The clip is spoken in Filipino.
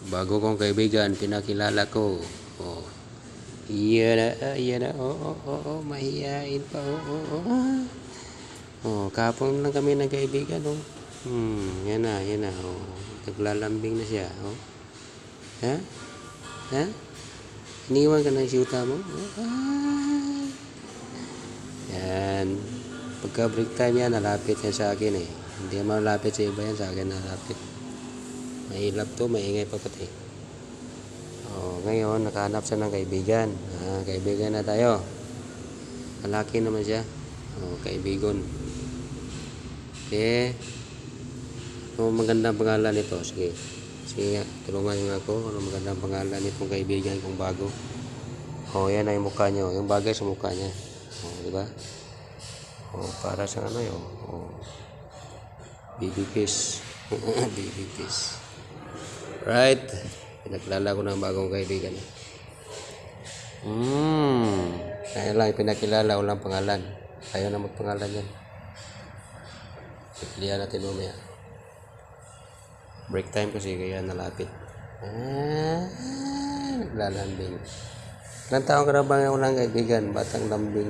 Bago kong kaibigan, pinakilala ko. Oh. Iyan na. Mahihain pa. Kahapon lang kami nagkaibigan, oh. Yan na. Oh. Naglalambing na siya, oh. Ha? Iniwan ka ng siyuta mo? Yan. Pagka break time yan, nalapit yan sa akin eh. Hindi naman malapit sa iba yan, sa akin nalapit. Mahilap to, maingay pa pati. Ngayon, nakahanap siya ng kaibigan. Kaibigan na tayo. Malaki naman siya. Kaibigon. Okay. Ano magandang pangalan nito? Sige nga, tulungan niyo ako. Ano magandang pangalan nitong kaibigan kong bago? Yan na yung mukha niyo. Yung bagay sa mukha niya. Diba? Para sa ano yun. Baby fish. Baby fish. Right. Pinakilala ko ng bagong kaibigan. Kaya lang, pinakilala, walang pangalan. Ayaw na magpangalan yan. Pilihan natin umaya. Break time kasi, kaya nalapit. Naglalambing. Ilang taong ka na ba ng unang kaibigan? Batang lambing.